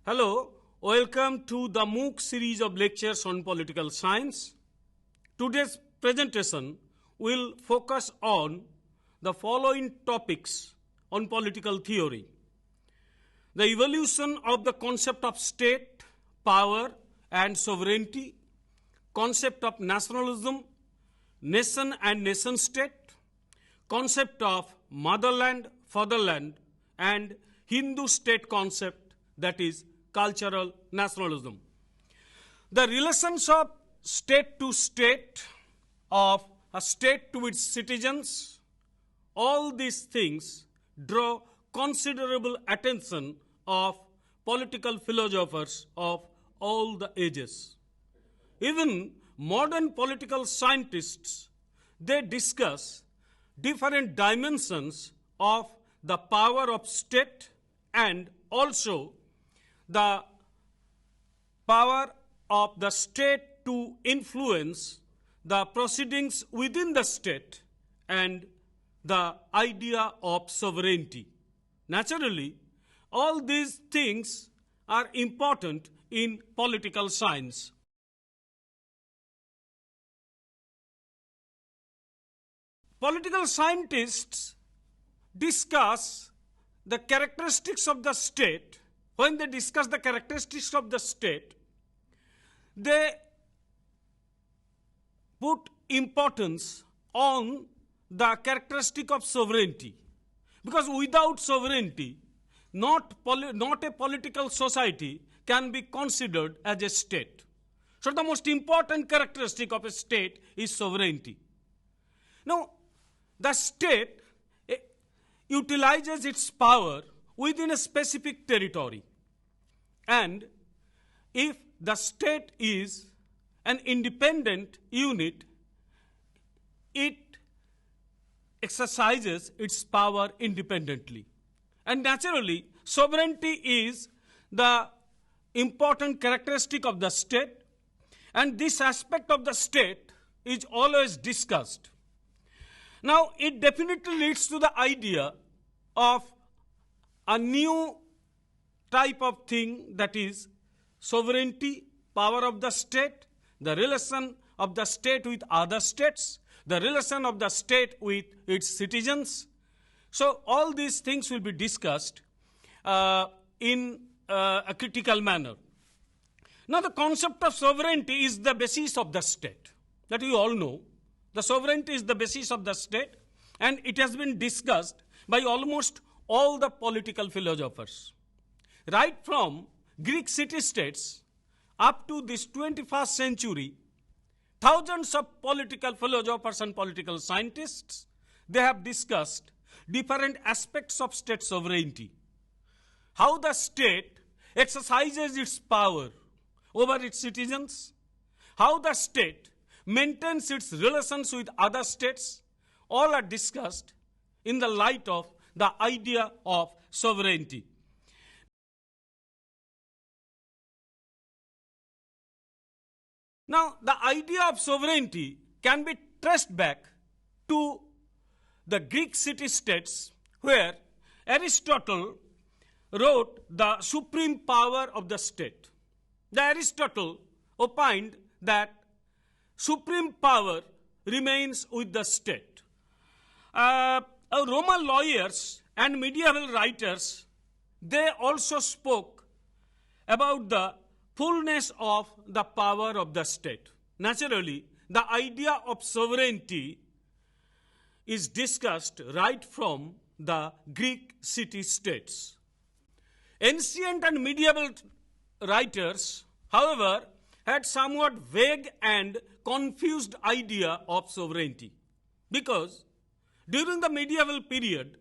Hello, welcome to the MOOC series of lectures on political science. Today's presentation will focus on the following topics on political theory: the evolution of the concept of state, power and sovereignty, concept of nationalism, nation and nation state, concept of motherland, fatherland, and Hindu state concept, that is cultural nationalism. The relations of state to state, of a state to its citizens, all these things draw considerable attention of political philosophers of all the ages. Even modern political scientists, they discuss different dimensions of the power of state and also the power of the state to influence the proceedings within the state and the idea of sovereignty. Naturally, all these things are important in political science. Political scientists discuss the characteristics of the state. When they discuss the characteristics of the state, they put importance on the characteristic of sovereignty. Because without sovereignty, not a political society can be considered as a state. So the most important characteristic of a state is sovereignty. Now, the state utilizes its power within a specific territory. And if the state is an independent unit, it exercises its power independently. And naturally, sovereignty is the important characteristic of the state, and this aspect of the state is always discussed. Now, it definitely leads to the idea of a new type of thing, that is sovereignty, power of the state, the relation of the state with other states, the relation of the state with its citizens. So all these things will be discussed in a critical manner. Now, the concept of sovereignty is the basis of the state. That we all know. The sovereignty is the basis of the state, and it has been discussed by almost all the political philosophers. Right from Greek city-states up to this 21st century, thousands of political philosophers and political scientists, they have discussed different aspects of state sovereignty. How the state exercises its power over its citizens, how the state maintains its relations with other states, all are discussed in the light of the idea of sovereignty. Now, the idea of sovereignty can be traced back to the Greek city-states, where Aristotle wrote the supreme power of the state. The Aristotle opined that supreme power remains with the state. Roman lawyers and medieval writers, they also spoke about the fullness of the power of the state. Naturally, the idea of sovereignty is discussed right from the Greek city-states. Ancient and medieval writers, however, had somewhat vague and confused idea of sovereignty, because during the medieval period,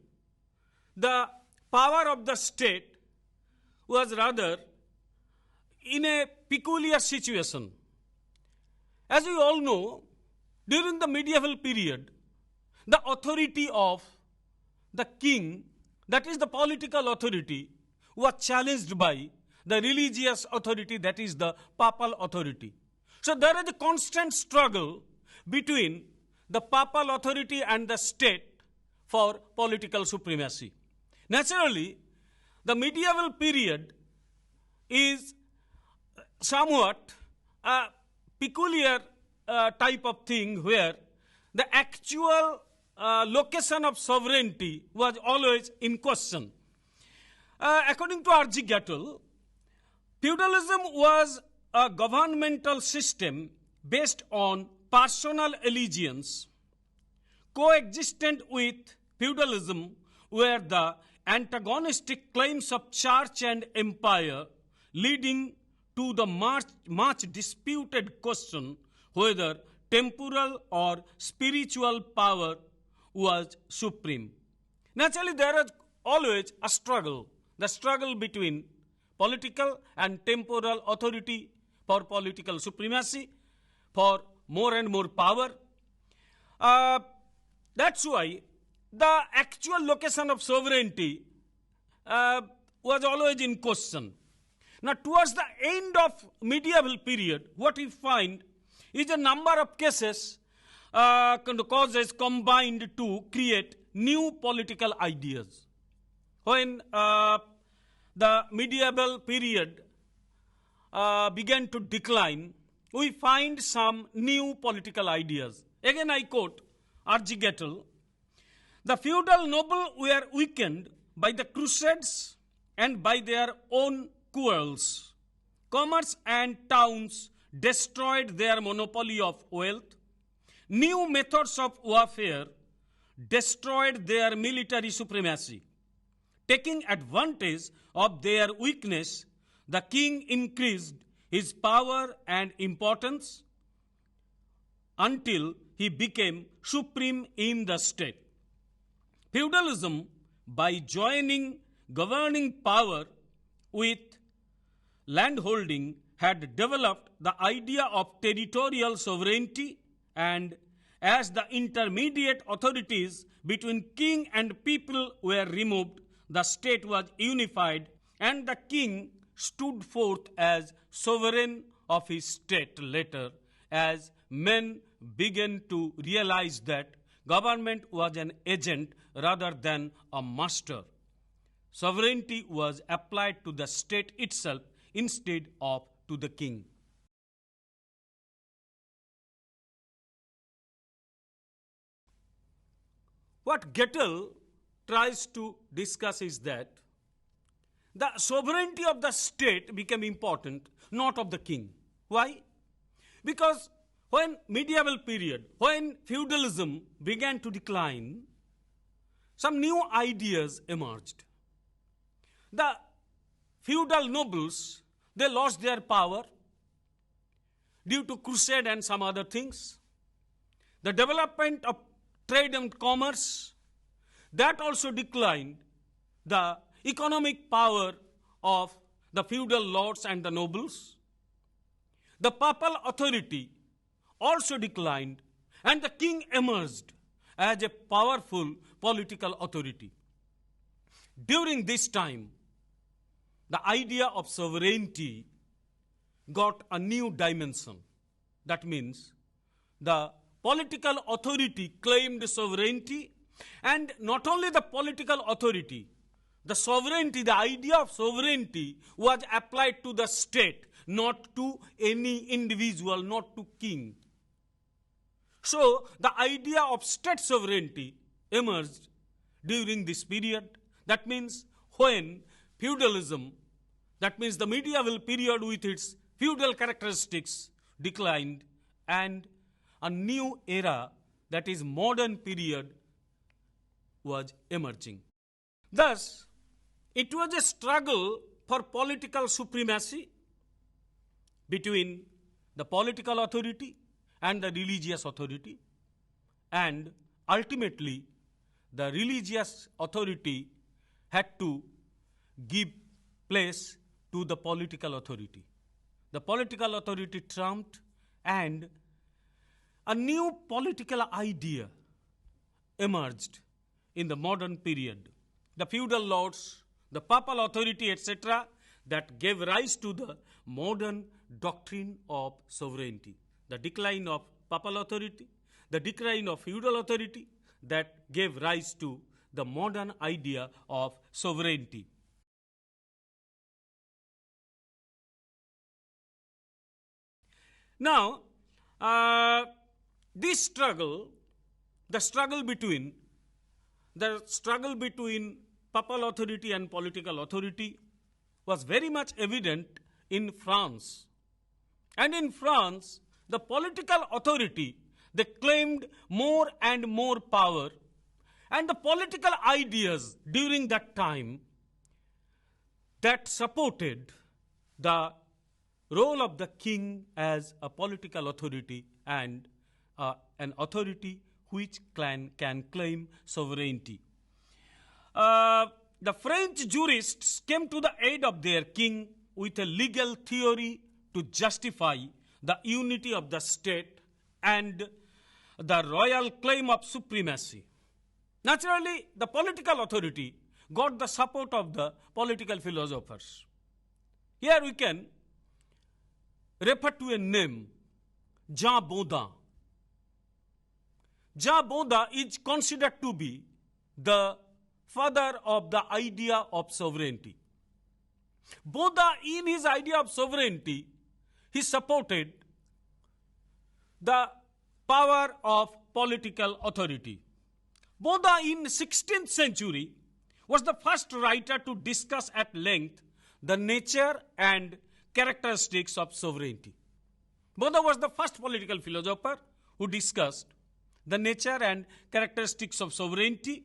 the power of the state was rather in a peculiar situation. As we all know, during the medieval period, the authority of the king, that is the political authority, was challenged by the religious authority, that is the papal authority. So there is a constant struggle between the papal authority and the state for political supremacy. Naturally, the medieval period is somewhat a peculiar type of thing where the actual location of sovereignty was always in question. According to R.G. Gattel, feudalism was a governmental system based on personal allegiance. Coexistent with feudalism were the antagonistic claims of church and empire, leading to the much disputed question whether temporal or spiritual power was supreme. Naturally, there is always a struggle, the struggle between political and temporal authority for political supremacy, for more and more power. That's why the actual location of sovereignty was always in question. Now, towards the end of medieval period, what we find is a number of cases causes combined to create new political ideas. When the medieval period began to decline, we find some new political ideas. Again, I quote R.G. Gattel, "The feudal noble were weakened by the Crusades and by their own quarrels. Commerce and towns destroyed their monopoly of wealth. New methods of warfare destroyed their military supremacy. Taking advantage of their weakness, the king increased his power and importance until he became supreme in the state. Feudalism, by joining governing power with landholding, had developed the idea of territorial sovereignty, and as the intermediate authorities between king and people were removed, the state was unified and the king stood forth as sovereign of his state. Later, as men began to realize that government was an agent rather than a master, sovereignty was applied to the state itself instead of to the king. What Gattel tries to discuss is that the sovereignty of the state became important, not of the king. Why? Because when medieval period, when feudalism began to decline, some new ideas emerged. The feudal nobles, they lost their power due to crusade and some other things. The development of trade and commerce, that also declined the economic power of the feudal lords and the nobles. The papal authority also declined, and the king emerged as a powerful political authority. During this time, the idea of sovereignty got a new dimension. That means the political authority claimed sovereignty, and not only the political authority, the sovereignty, the idea of sovereignty was applied to the state, not to any individual, not to king. So the idea of state sovereignty emerged during this period. That means when feudalism, that means the medieval period with its feudal characteristics declined, and a new era, that is modern period, was emerging. Thus, it was a struggle for political supremacy between the political authority and the religious authority, and ultimately the religious authority had to give place to the political authority. The political authority trumped, and a new political idea emerged in the modern period. The feudal lords, the papal authority, etc., that gave rise to the modern doctrine of sovereignty. The decline of papal authority, the decline of feudal authority, that gave rise to the modern idea of sovereignty. Now, this struggle, the struggle between papal authority and political authority was very much evident in France. And in France, the political authority, they claimed more and more power, and the political ideas during that time that supported the role of the king as a political authority and an authority which can claim sovereignty. The French jurists came to the aid of their king with a legal theory to justify the unity of the state and the royal claim of supremacy. Naturally, the political authority got the support of the political philosophers. Here we can refer to a name, Jean Bodin. Jean Bodin is considered to be the father of the idea of sovereignty. Bodin, in his idea of sovereignty, he supported the power of political authority. Bodin in 16th century was the first writer to discuss at length the nature and characteristics of sovereignty. Bodin was the first political philosopher who discussed the nature and characteristics of sovereignty.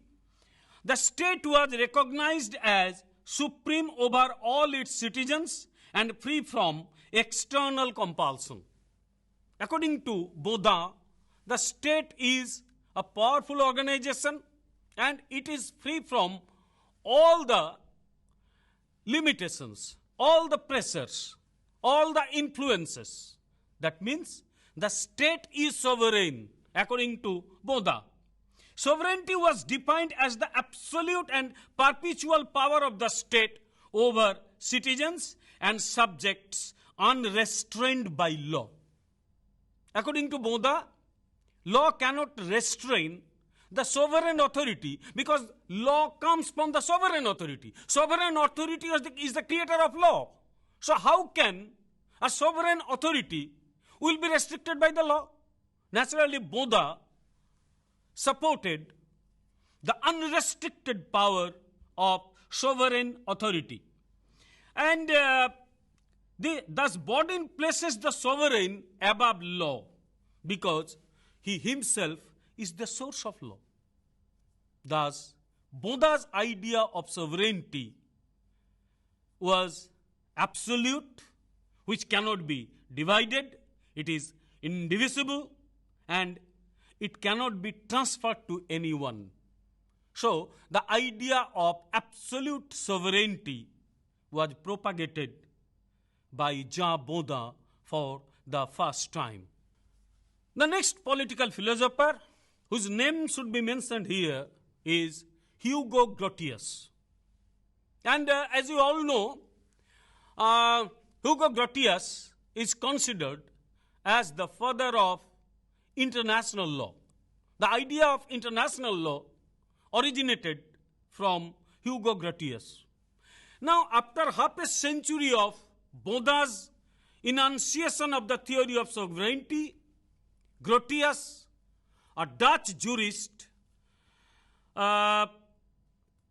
The state was recognized as supreme over all its citizens and free from external compulsion. According to Bodin, the state is a powerful organization and it is free from all the limitations, all the pressures, all the influences. That means the state is sovereign, according to Bodin. Sovereignty was defined as the absolute and perpetual power of the state over citizens and subjects unrestrained by law. According to Bodin, law cannot restrain the sovereign authority because law comes from the sovereign authority. Sovereign authority is the creator of law. So how can a sovereign authority will be restricted by the law? Naturally, Bodin supported the unrestricted power of sovereign authority. And thus Bodin places the sovereign above law because he himself is the source of law. Thus, Bodin's idea of sovereignty was absolute, which cannot be divided, it is indivisible, and it cannot be transferred to anyone. So, the idea of absolute sovereignty was propagated by Jean Bodin for the first time. The next political philosopher whose name should be mentioned here is Hugo Grotius. And as you all know, Hugo Grotius is considered as the father of international law. The idea of international law originated from Hugo Grotius. Now, after half a century of Bodin's enunciation of the theory of sovereignty, Grotius, a Dutch jurist,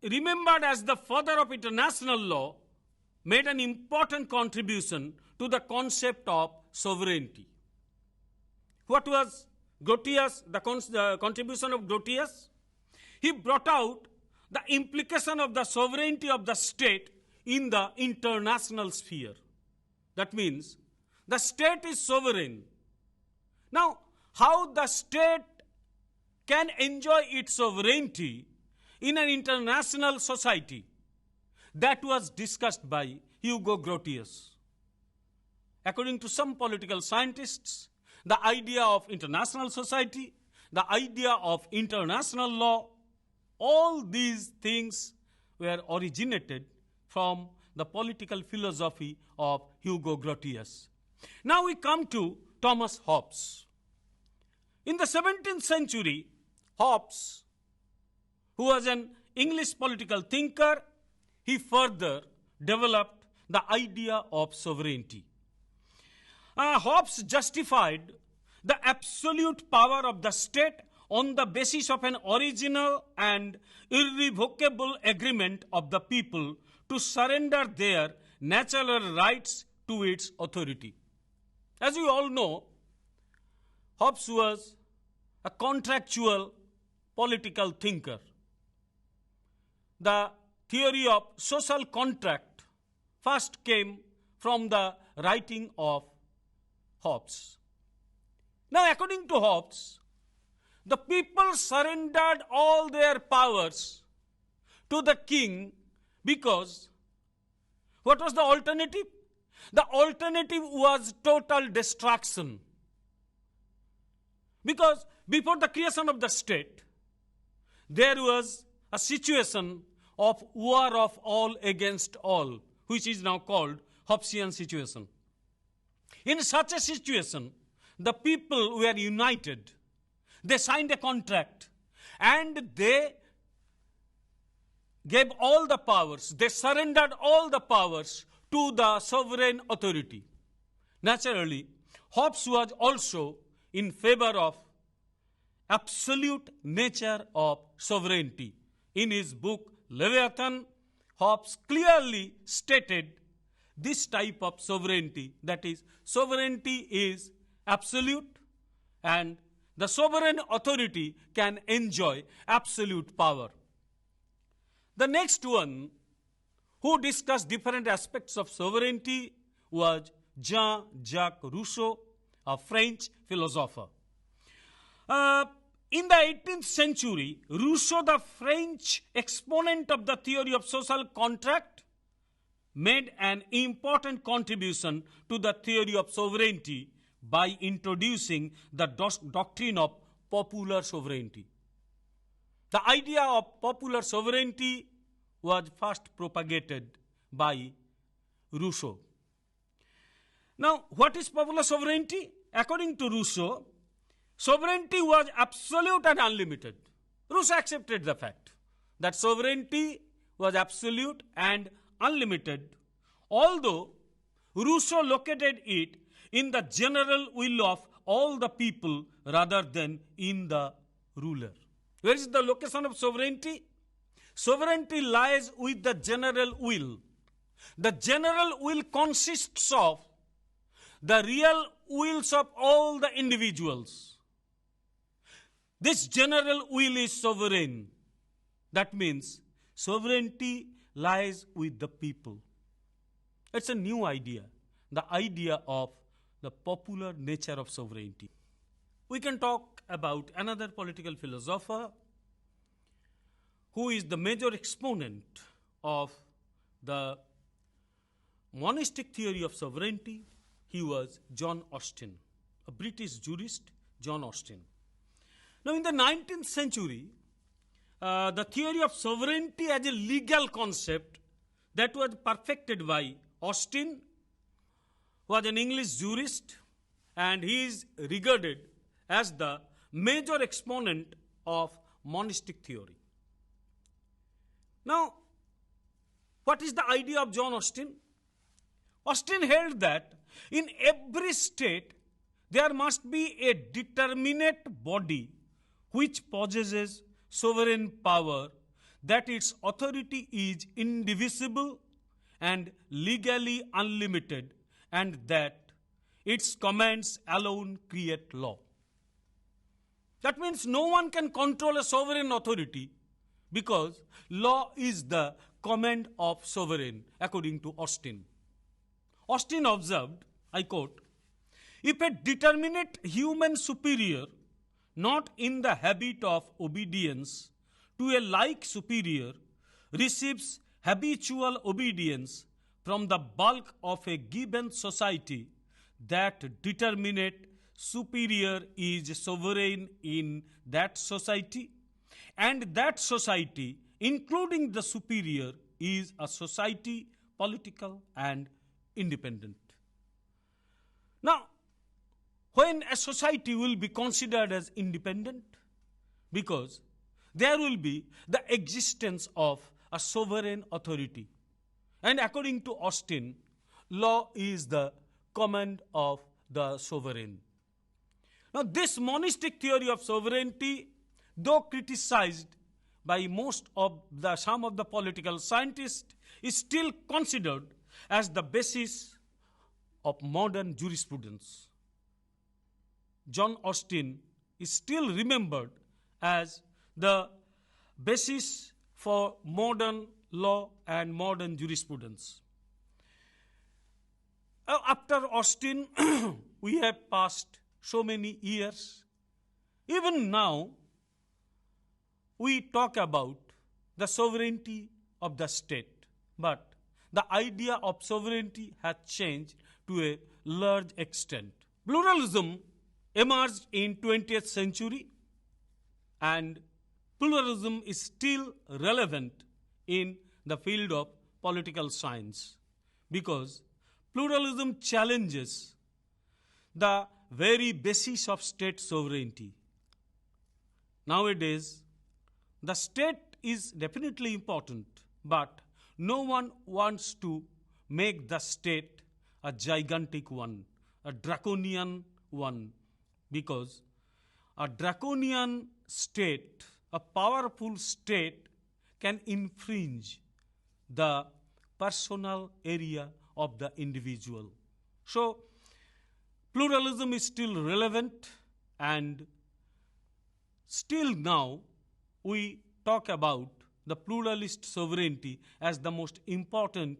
remembered as the father of international law, made an important contribution to the concept of sovereignty. What was Grotius, the contribution of Grotius? He brought out the implication of the sovereignty of the state in the international sphere. That means the state is sovereign. Now, how the state can enjoy its sovereignty in an international society, that was discussed by Hugo Grotius. According to some political scientists, the idea of international society, the idea of international law, all these things were originated from the political philosophy of Hugo Grotius. Now we come to Thomas Hobbes. In the 17th century, Hobbes, who was an English political thinker, he further developed the idea of sovereignty. Hobbes justified the absolute power of the state on the basis of an original and irrevocable agreement of the people to surrender their natural rights to its authority. As you all know, Hobbes was a contractual political thinker. The theory of social contract first came from the writing of Hobbes. Now, according to Hobbes, the people surrendered all their powers to the king because what was the alternative? The alternative was total destruction. Because before the creation of the state, there was a situation of war of all against all, which is now called Hobbesian situation. In such a situation, the people were united. They signed a contract and they gave all the powers, they surrendered all the powers to the sovereign authority. Naturally, Hobbes was also in favor of absolute nature of sovereignty. In his book Leviathan, Hobbes clearly stated this type of sovereignty, that is, sovereignty is absolute and the sovereign authority can enjoy absolute power. The next one who discussed different aspects of sovereignty was Jean-Jacques Rousseau, a French philosopher. In the 18th century, Rousseau, the French exponent of the theory of social contract, made an important contribution to the theory of sovereignty by introducing the doctrine of popular sovereignty. The idea of popular sovereignty was first propagated by Rousseau. Now, what is popular sovereignty? According to Rousseau, sovereignty was absolute and unlimited. Rousseau accepted the fact that sovereignty was absolute and unlimited, although Rousseau located it in the general will of all the people rather than in the ruler. Where is the location of sovereignty? Sovereignty lies with the general will. The general will consists of the real wills of all the individuals. This general will is sovereign. That means sovereignty lies with the people. It's a new idea, the idea of the popular nature of sovereignty. We can talk about another political philosopher who is the major exponent of the monistic theory of sovereignty. He was John Austin, a British jurist, John Austin. Now, in the 19th century, the theory of sovereignty as a legal concept that was perfected by Austin, was an English jurist, and he is regarded as the major exponent of monistic theory. Now, what is the idea of John Austin? Austin held that in every state there must be a determinate body which possesses sovereign power, that its authority is indivisible and legally unlimited, and that its commands alone create law. That means no one can control a sovereign authority because law is the command of sovereign, according to Austin. Austin observed, I quote, "If a determinate human superior, not in the habit of obedience to a like superior, receives habitual obedience from the bulk of a given society, that determinate superior is sovereign in that society, and that society, including the superior, is a society political and independent." Now, when a society will be considered as independent? Because there will be the existence of a sovereign authority. And according to Austin, law is the command of the sovereign. Now, this monistic theory of sovereignty, though criticized by some of the political scientists, is still considered as the basis of modern jurisprudence. John Austin is still remembered as the basis for modern law and modern jurisprudence. After Austin, we have passed so many years. Even now, we talk about the sovereignty of the state, but the idea of sovereignty has changed to a large extent. Pluralism emerged in 20th century, and pluralism is still relevant in the field of political science because pluralism challenges the very basis of state sovereignty. Nowadays, the state is definitely important, but no one wants to make the state a gigantic one, a draconian one, because a draconian state, a powerful state, can infringe the personal area of the individual. So, pluralism is still relevant, and still now we talk about the pluralist sovereignty as the most important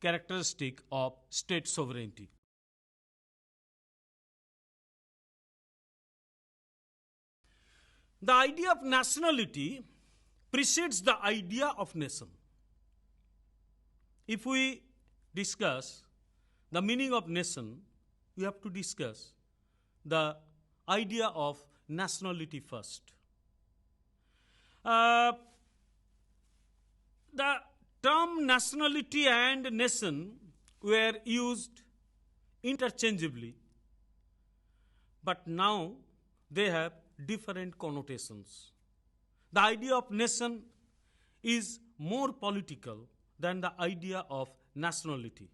characteristic of state sovereignty. The idea of nationality precedes the idea of nation. If we discuss the meaning of nation, we have to discuss the idea of nationality first. The term nationality and nation were used interchangeably, but now they have different connotations. The idea of nation is more political than the idea of nationality.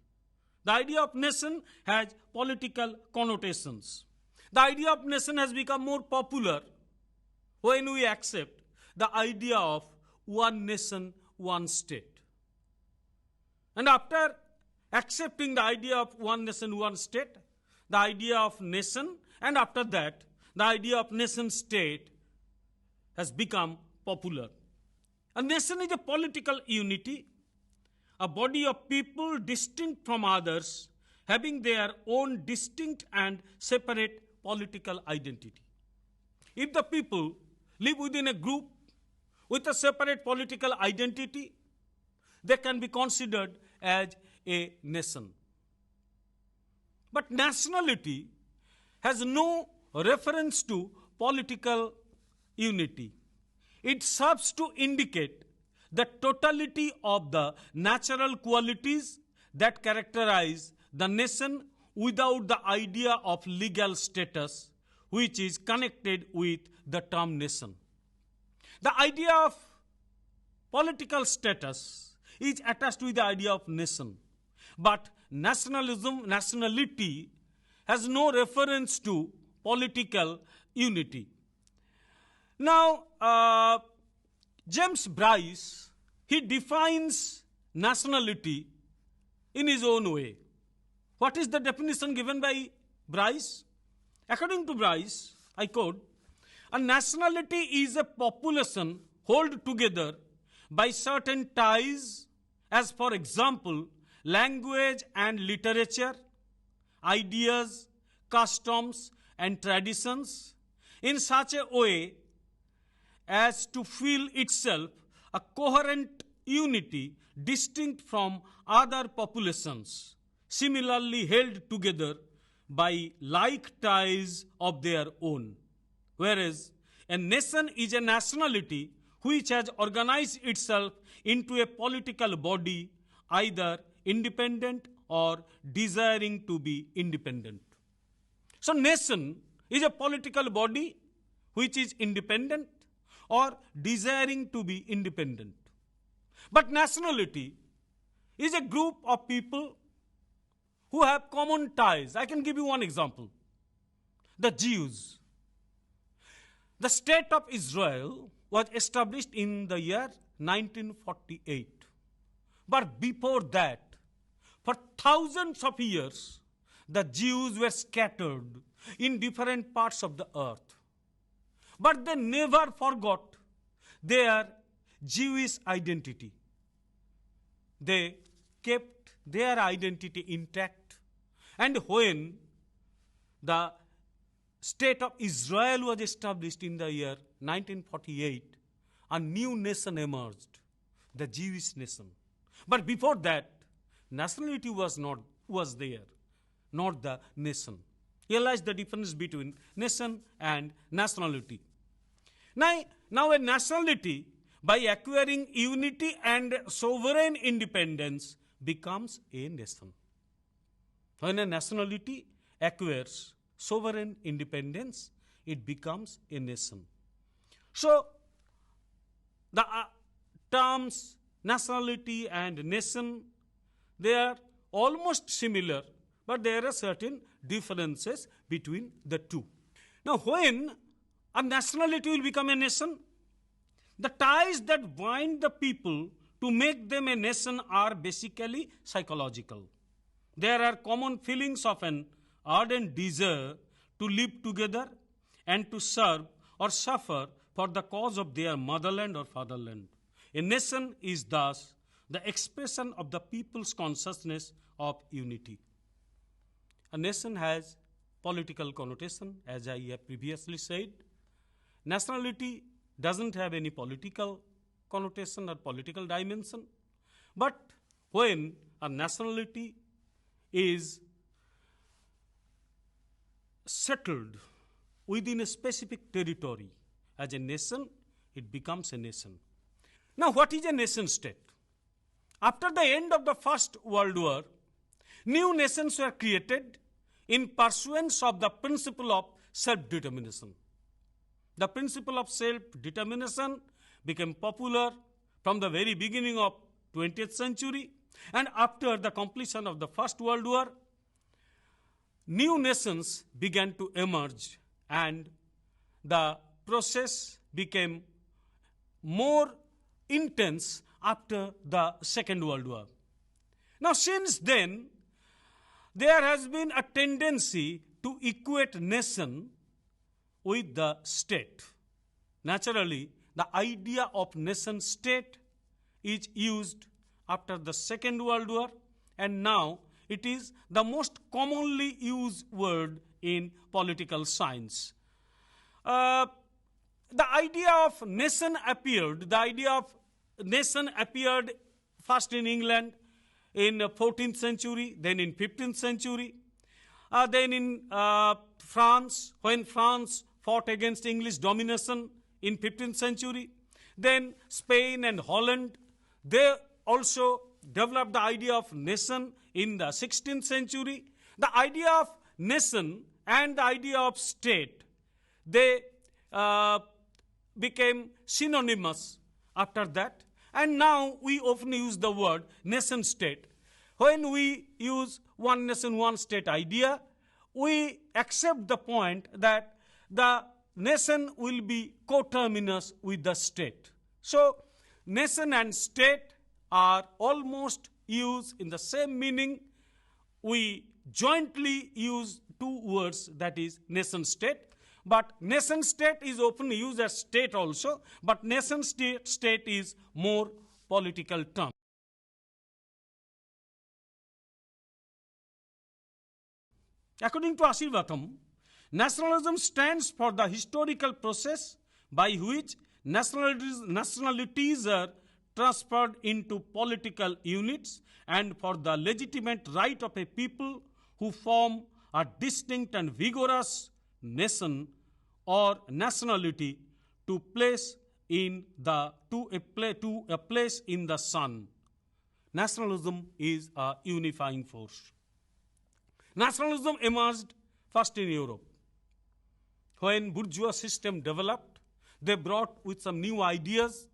The idea of nation has political connotations. The idea of nation has become more popular when we accept the idea of one nation, one state. And after accepting the idea of one nation, one state, the idea of nation, and after that, the idea of nation state has become popular. A nation is a political unity, a body of people distinct from others, having their own distinct and separate political identity. If the people live within a group with a separate political identity, they can be considered as a nation. But nationality has no reference to political unity. It serves to indicate the totality of the natural qualities that characterize the nation without the idea of legal status, which is connected with the term nation. The idea of political status is attached with the idea of nation, but nationality has no reference to political unity. Now, James Bryce, he defines nationality in his own way. What is the definition given by Bryce? According to Bryce, I quote, "A nationality is a population held together by certain ties, as for example, language and literature, ideas, customs, and traditions, in such a way as to feel itself a coherent unity distinct from other populations, similarly held together by like ties of their own." Whereas a nation is a nationality which has organized itself into a political body, either independent or desiring to be independent. So nation is a political body which is independent or desiring to be independent. But nationality is a group of people who have common ties. I can give you one example. The Jews. The state of Israel was established in the year 1948. But before that, for thousands of years, the Jews were scattered in different parts of the earth. But they never forgot their Jewish identity. They kept their identity intact. And when the state of Israel was established in the year 1948, a new nation emerged, the Jewish nation. But before that, nationality was there, not the nation. Realize the difference between nation and nationality. Now a nationality, by acquiring unity and sovereign independence, becomes a nation. When a nationality acquires sovereign independence, it becomes a nation. So, the terms nationality and nation, they are almost similar, but there are certain differences between the two. Now, when a nationality will become a nation, the ties that bind the people to make them a nation are basically psychological. There are common feelings of an ardent desire to live together and to serve or suffer for the cause of their motherland or fatherland. A nation is thus the expression of the people's consciousness of unity. A nation has political connotation, as I have previously said. Nationality doesn't have any political connotation or political dimension. But when a nationality is settled within a specific territory as a nation, it becomes a nation. Now, what is a nation state? After the end of the First World War, new nations were created in pursuance of the principle of self-determination. The principle of self-determination became popular from the very beginning of 20th century, and after the completion of the First World War, new nations began to emerge and the process became more intense after the Second World War. Now, since then, there has been a tendency to equate nation with the state. Naturally, the idea of nation state is used after the Second World War, and now it is the most commonly used word in political science. The idea of nation appeared first in England in 14th century, then in 15th century, then in France, when France fought against English domination in 15th century, then Spain and Holland, they also developed the idea of nation in the 16th century. The idea of nation and the idea of state, they became synonymous after that. And now we often use the word nation state. When we use one nation, one state idea, we accept the point that the nation will be coterminous with the state. So, nation and state are almost used in the same meaning. We jointly use two words, that is nation state. But nation state is often used as state also, but nation state is more political term. According to Asirvatham, nationalism stands for the historical process by which nationalities are transferred into political units and for the legitimate right of a people who form a distinct and vigorous nation or nationality to a place in the sun. Nationalism is a unifying force. Nationalism emerged first in Europe. When bourgeois system developed, they brought with some new ideas.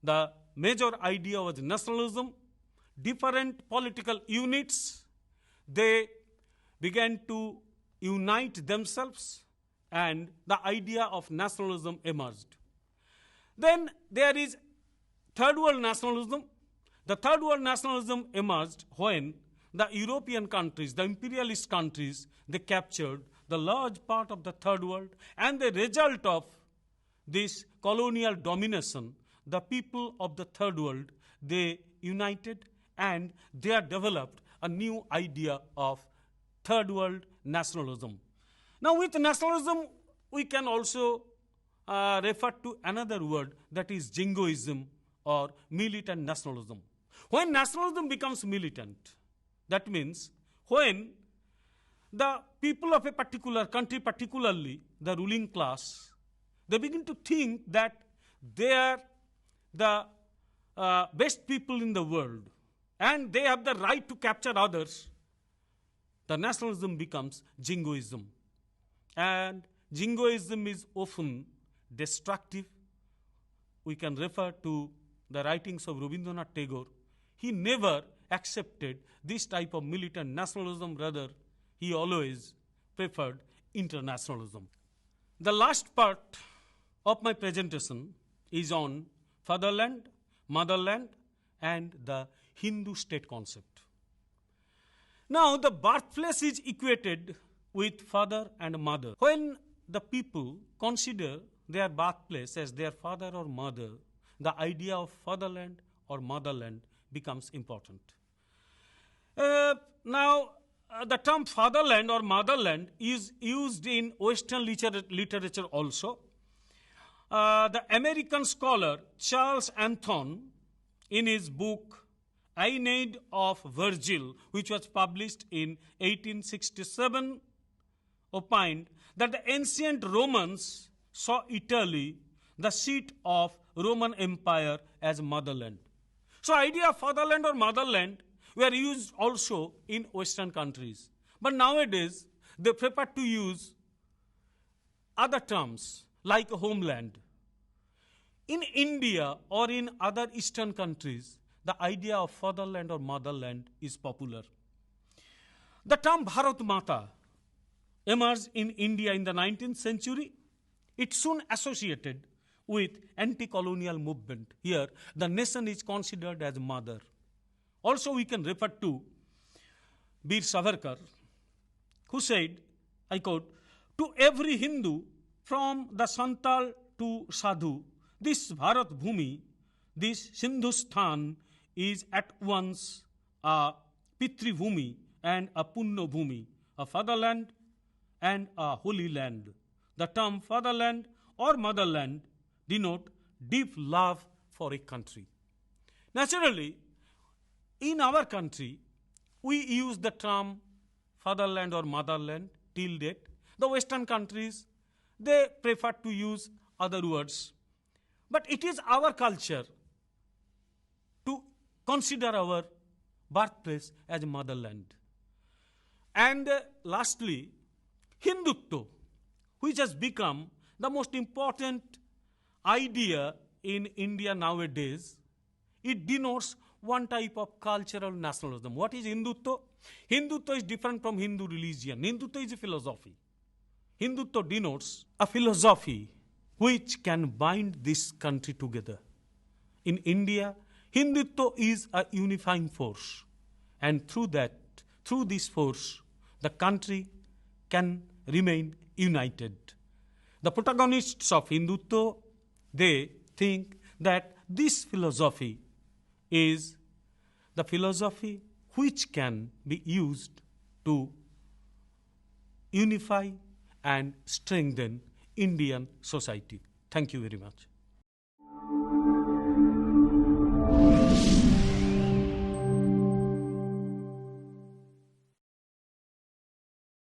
The major idea was nationalism. Different political units, they began to unite themselves and the idea of nationalism emerged. Then there is third world nationalism. The third world nationalism emerged when the European countries, the imperialist countries, they captured the large part of the third world, and the result of this colonial domination, the people of the third world, they united and they have developed a new idea of third world nationalism. Now with nationalism, we can also refer to another word, that is jingoism or militant nationalism. When nationalism becomes militant, that means when the people of a particular country, particularly the ruling class, they begin to think that they are the best people in the world and they have the right to capture others, the nationalism becomes jingoism. And jingoism is often destructive. We can refer to the writings of Rabindranath Tagore. He never accepted this type of militant nationalism, rather he always preferred internationalism. The last part of my presentation is on fatherland, motherland, and the Hindu state concept. Now, the birthplace is equated with father and mother. When the people consider their birthplace as their father or mother, the idea of fatherland or motherland becomes important. Now, the term fatherland or motherland is used in Western literature also. The American scholar Charles Anthon, in his book Aeneid of Virgil, which was published in 1867, opined that the ancient Romans saw Italy, the seat of Roman Empire, as motherland. So idea of fatherland or motherland were used also in Western countries. But nowadays, they prefer to use other terms like homeland. In India or in other Eastern countries, the idea of fatherland or motherland is popular. The term Bharat Mata emerged in India in the 19th century. It soon associated with anti-colonial movement. Here, the nation is considered as mother. Also, we can refer to Bir Savarkar, who said, I quote, "To every Hindu, from the Santal to Sadhu, this Bharat Bhumi, this Sindhustan is at once a Pitri Bhumi and a Punno Bhumi, a fatherland and a holy land. The term fatherland or motherland denote deep love for a country." Naturally, in our country, we use the term fatherland or motherland till date. The Western countries, they prefer to use other words. But it is our culture to consider our birthplace as motherland. And lastly, Hindutva, which has become the most important idea in India nowadays, it denotes one type of cultural nationalism. What is Hindutva? Hindutva is different from Hindu religion. Hindutva is a philosophy. Hindutva denotes a philosophy which can bind this country together. In India, Hindutva is a unifying force. And through this force, the country can remain united. The protagonists of Hindutva, they think that this philosophy is the philosophy which can be used to unify and strengthen Indian society. Thank you very much.